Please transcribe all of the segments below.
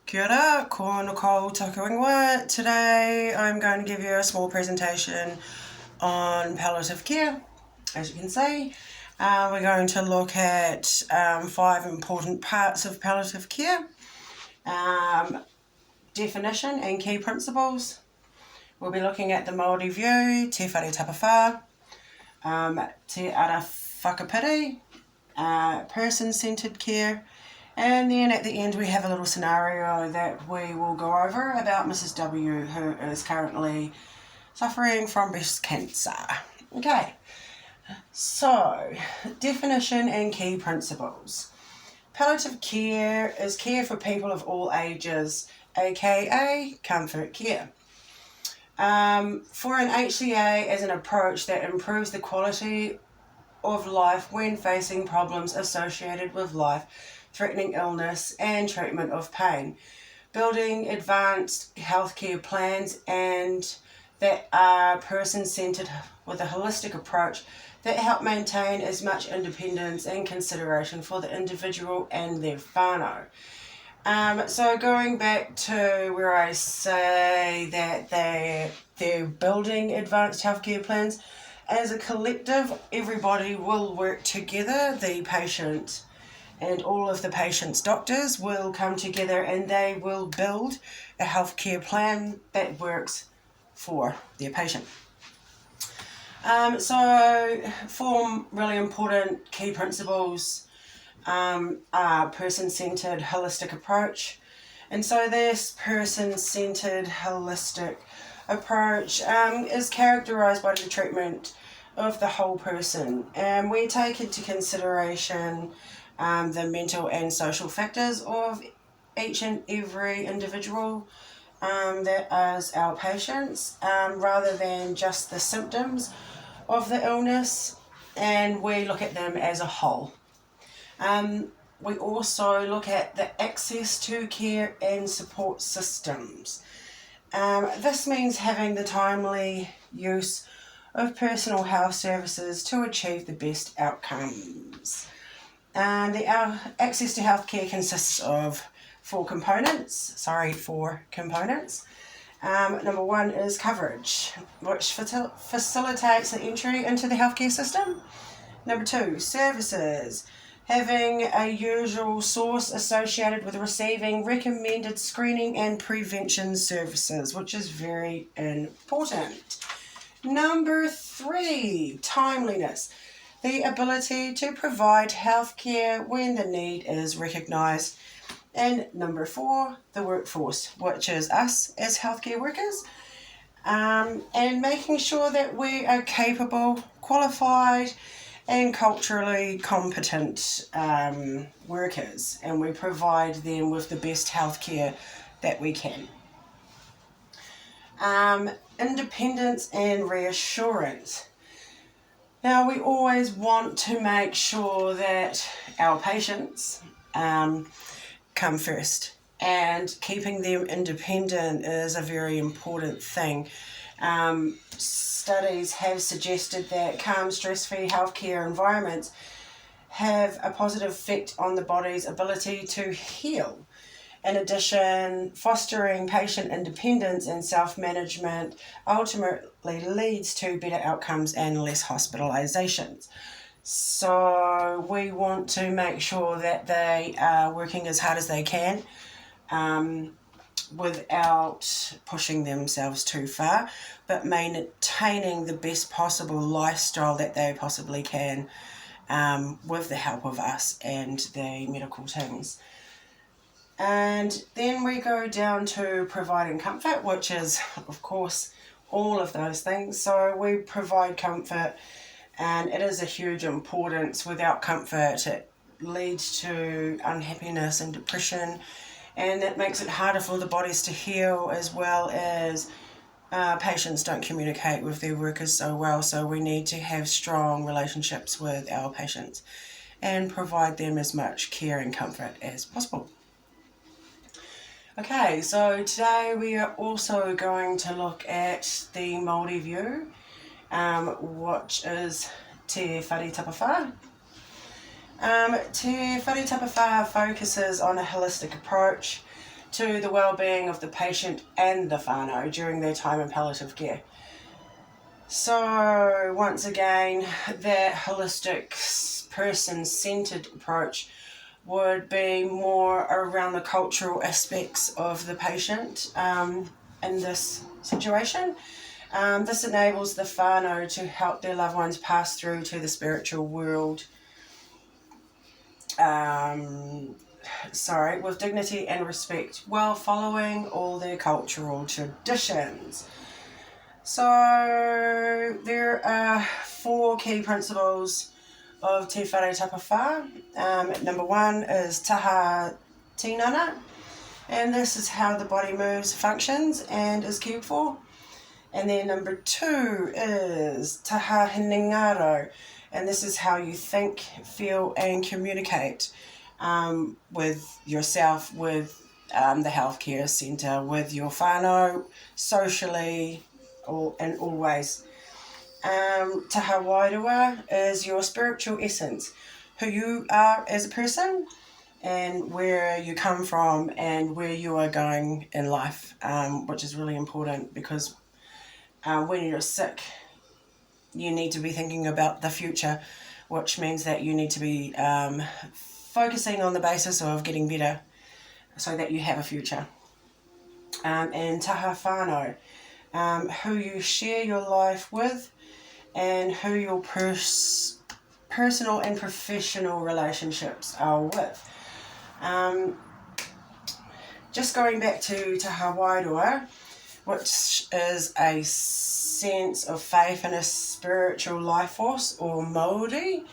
Kia ora, ko Nicole Takawingwa. Today I'm going to give you a small presentation on palliative care. As you can see, we're going to look at 5 important parts of palliative care. Definition and key principles. We'll be looking at the Māori view, te whare tapawhā, te ara whakapiri, person-centred care, and then at the end we have a little scenario that we will go over about Mrs. W, who is currently suffering from breast cancer. Okay, so definition and key principles. Palliative care is care for people of all ages, aka comfort care. For an HCA as an approach that improves the quality of life when facing problems associated with life-threatening illness and treatment of pain, building advanced healthcare plans and that are person-centered with a holistic approach that help maintain as much independence and consideration for the individual and their whānau. So going back to where I say that they're building advanced healthcare plans, as a collective, everybody will work together. The patient and all of the patient's doctors will come together and they will build a healthcare plan that works for their patient. So 4 really important key principles are person-centered holistic approach. And so this person-centered holistic approach is characterized by the treatment of the whole person, and we take into consideration the mental and social factors of each and every individual that is our patients, rather than just the symptoms of the illness, and we look at them as a whole. We also look at the access to care and support systems. This means having the timely use of personal health services to achieve the best outcomes. The access to healthcare consists of 4 components. Number 1 is coverage, which facilitates the entry into the healthcare system. Number 2, services, having a usual source associated with receiving recommended screening and prevention services, which is very important. Number 3, timeliness, the ability to provide healthcare when the need is recognised. And number 4, the workforce, which is us as healthcare workers, and making sure that we are capable, qualified, and culturally competent workers, and we provide them with the best healthcare that we can. Independence and reassurance. Now, we always want to make sure that our patients come first, and keeping them independent is a very important thing. Studies have suggested that calm, stress-free healthcare environments have a positive effect on the body's ability to heal. In addition, fostering patient independence and self-management ultimately leads to better outcomes and less hospitalizations. So we want to make sure that they are working as hard as they can, without pushing themselves too far, but maintaining the best possible lifestyle that they possibly can, with the help of us and the medical teams. And then we go down to providing comfort, which is, of course, all of those things. So we provide comfort, and it is a huge importance. Without comfort, it leads to unhappiness and depression, and that makes it harder for the bodies to heal, as well as patients don't communicate with their workers so well. So we need to have strong relationships with our patients and provide them as much care and comfort as possible. Okay, so today we are also going to look at the Māori view, which is te whare tapawhā. Te Whare Tapawhā focuses on a holistic approach to the well-being of the patient and the whānau during their time in palliative care. So once again, that holistic person-centered approach would be more around the cultural aspects of the patient in this situation. This enables the whānau to help their loved ones pass through to the spiritual world with dignity and respect while following all their cultural traditions. So there are 4 key principles of Te Whare Tapawhā. Number 1 is Taha Tinana, and this is how the body moves, functions, and is cared for. And then number 2 is Taha Hinengaro, and this is how you think, feel, and communicate with yourself, with the healthcare centre, with your whānau, socially, in all ways. Taha Wairua is your spiritual essence, who you are as a person and where you come from and where you are going in life, which is really important because when you're sick, you need to be thinking about the future, which means that you need to be focusing on the basis of getting better so that you have a future. And Taha Whānau, who you share your life with and who your personal and professional relationships are with. Just going back to Taha Wairua, which is a sense of faith in a spiritual life force, or Māori.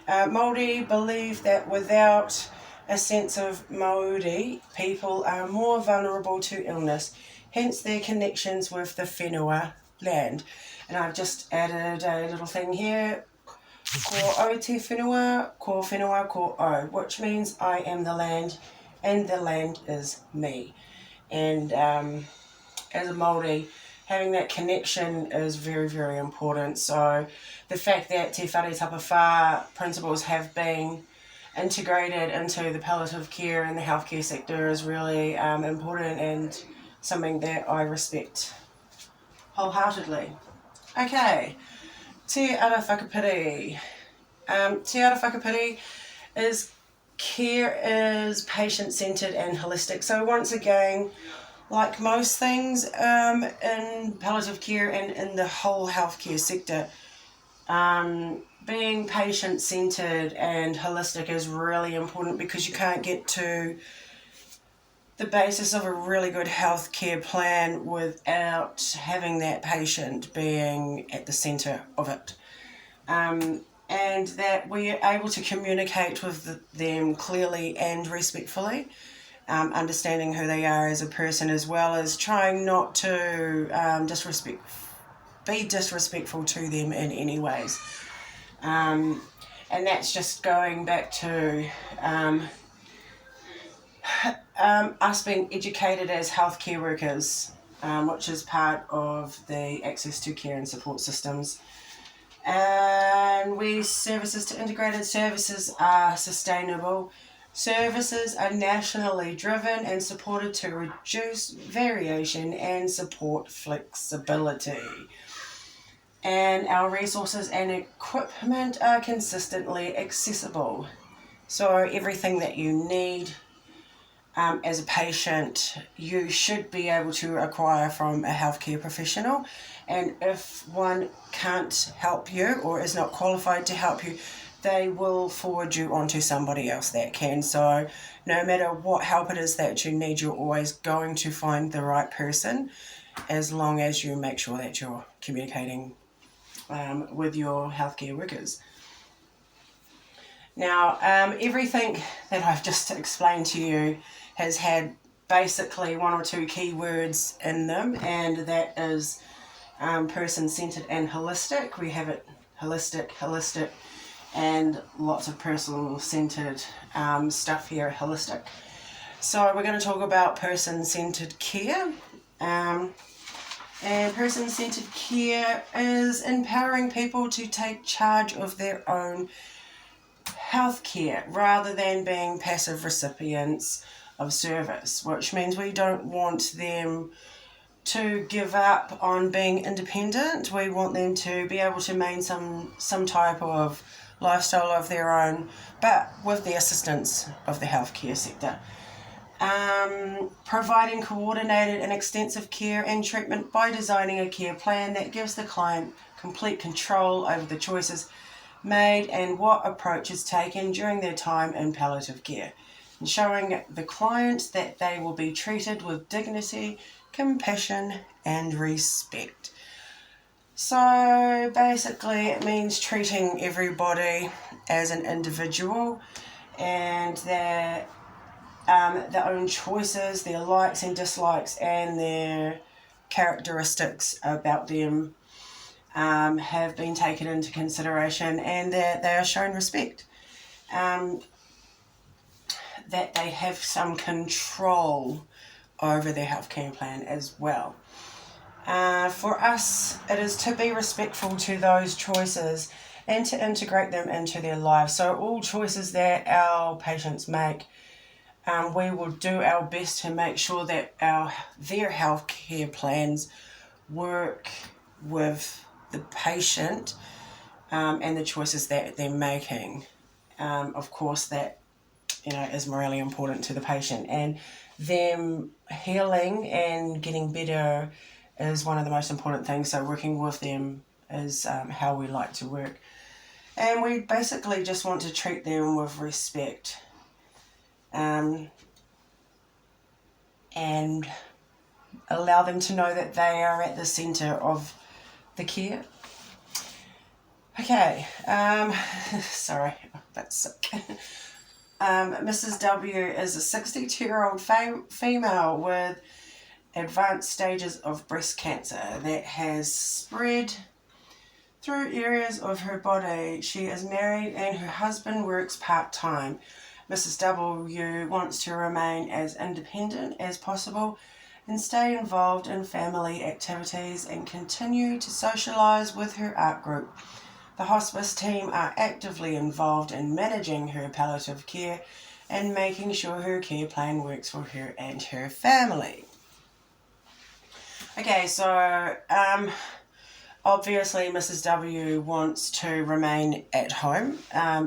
Māori believe that without a sense of Māori, people are more vulnerable to illness, hence their connections with the whenua land. And I've just added a little thing here, ko o te whenua, ko whenua ko o, which means I am the land and the land is me. And as a Māori, having that connection is very, very important. So the fact that Te Whare Tapawhā principles have been integrated into the palliative care and the healthcare sector is really important and something that I respect wholeheartedly. Okay, Te Ara Whakapiri. Te Ara Whakapiri is care is patient-centered and holistic. So once again, like most things in palliative care and in the whole healthcare sector, being patient-centered and holistic is really important because you can't get to the basis of a really good healthcare plan without having that patient being at the centre of it. And that we're able to communicate with them clearly and respectfully, understanding who they are as a person, as well as trying not to be disrespectful to them in any ways. And that's just going back to us being educated as healthcare workers, which is part of the access to care and support systems. And services to integrated services are sustainable. Services are nationally driven and supported to reduce variation and support flexibility. And our resources and equipment are consistently accessible. So everything that you need as a patient, you should be able to acquire from a healthcare professional. And if one can't help you or is not qualified to help you, they will forward you on to somebody else that can. So no matter what help it is that you need, you're always going to find the right person, as long as you make sure that you're communicating with your healthcare workers. Now, everything that I've just explained to you has had basically 1 or 2 key words in them, and that is person-centered and holistic. We have it holistic, and lots of personal-centered stuff here at holistic. So we're going to talk about person-centered care. And person-centered care is empowering people to take charge of their own health care rather than being passive recipients of service, which means we don't want them to give up on being independent. We want them to be able to maintain some type of lifestyle of their own, but with the assistance of the healthcare sector. Providing coordinated and extensive care and treatment by designing a care plan that gives the client complete control over the choices made and what approach is taken during their time in palliative care, and showing the client that they will be treated with dignity, compassion and respect. So basically it means treating everybody as an individual, and their own choices, their likes and dislikes and their characteristics about them have been taken into consideration, and that they are shown respect. That they have some control over their healthcare plan as well. For us, it is to be respectful to those choices and to integrate them into their lives. So all choices that our patients make, we will do our best to make sure that their healthcare plans work with the patient and the choices that they're making. Of course, that is really important to the patient, and them healing and getting better is one of the most important things. So working with them is how we like to work, and we basically just want to treat them with respect, and allow them to know that they are at the centre of the care. Okay, sorry, I'm a bit sick. Mrs. W is a 62-year-old female with advanced stages of breast cancer that has spread through areas of her body. She is married and her husband works part-time. Mrs. W wants to remain as independent as possible and stay involved in family activities and continue to socialise with her art group. The hospice team are actively involved in managing her palliative care and making sure her care plan works for her and her family. Okay, so obviously Mrs. W wants to remain at home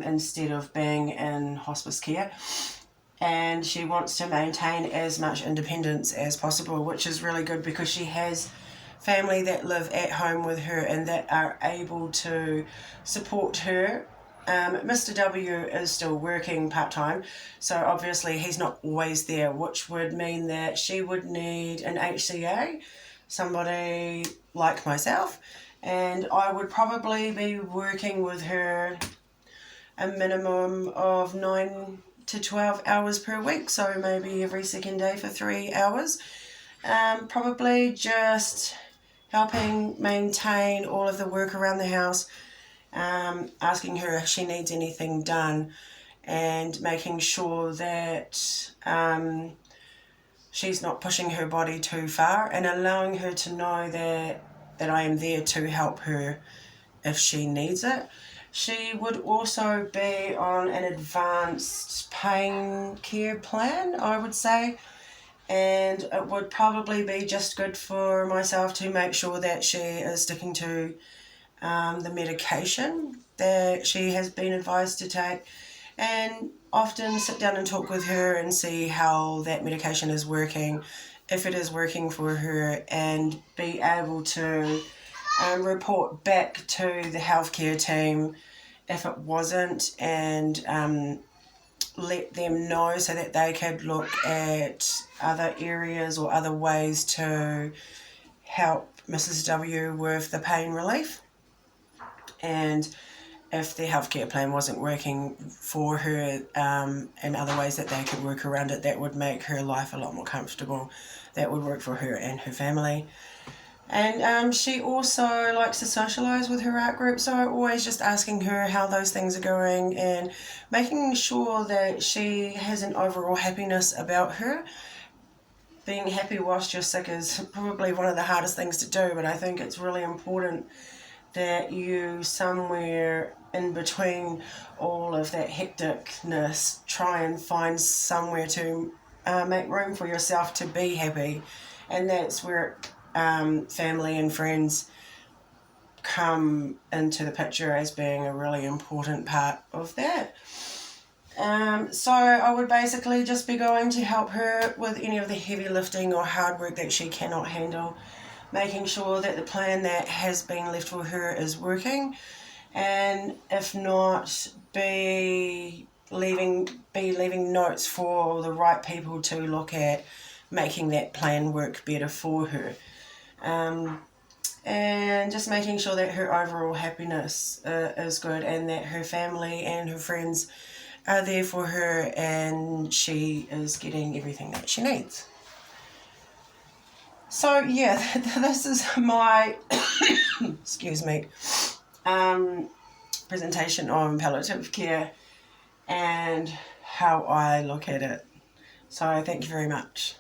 instead of being in hospice care, and she wants to maintain as much independence as possible, which is really good because she has family that live at home with her and that are able to support her. Mr. W is still working part-time, so obviously he's not always there, which would mean that she would need an HCA, somebody like myself, and I would probably be working with her a minimum of 9 to 12 hours per week, so maybe every second day for 3 hours. Probably just helping maintain all of the work around the house, asking her if she needs anything done, and making sure that she's not pushing her body too far, and allowing her to know that I am there to help her if she needs it. She would also be on an advanced pain care plan, I would say, and it would probably be just good for myself to make sure that she is sticking to the medication that she has been advised to take, and often sit down and talk with her and see how that medication is working, if it is working for her, and be able to report back to the healthcare team if it wasn't, and let them know so that they could look at other areas or other ways to help Mrs. W with the pain relief. And if the healthcare plan wasn't working for her in other ways that they could work around it, that would make her life a lot more comfortable. That would work for her and her family. And she also likes to socialise with her art group, so always just asking her how those things are going and making sure that she has an overall happiness about her. Being happy whilst you're sick is probably one of the hardest things to do, but I think it's really important that you, somewhere in between all of that hecticness, try and find somewhere to make room for yourself to be happy. And that's where family and friends come into the picture as being a really important part of that. So I would basically just be going to help her with any of the heavy lifting or hard work that she cannot handle, making sure that the plan that has been left for her is working, and if not, be leaving notes for the right people to look at, making that plan work better for her. And just making sure that her overall happiness is good, and that her family and her friends are there for her, and she is getting everything that she needs. So yeah, this is my excuse me, presentation on palliative care and how I look at it. So thank you very much.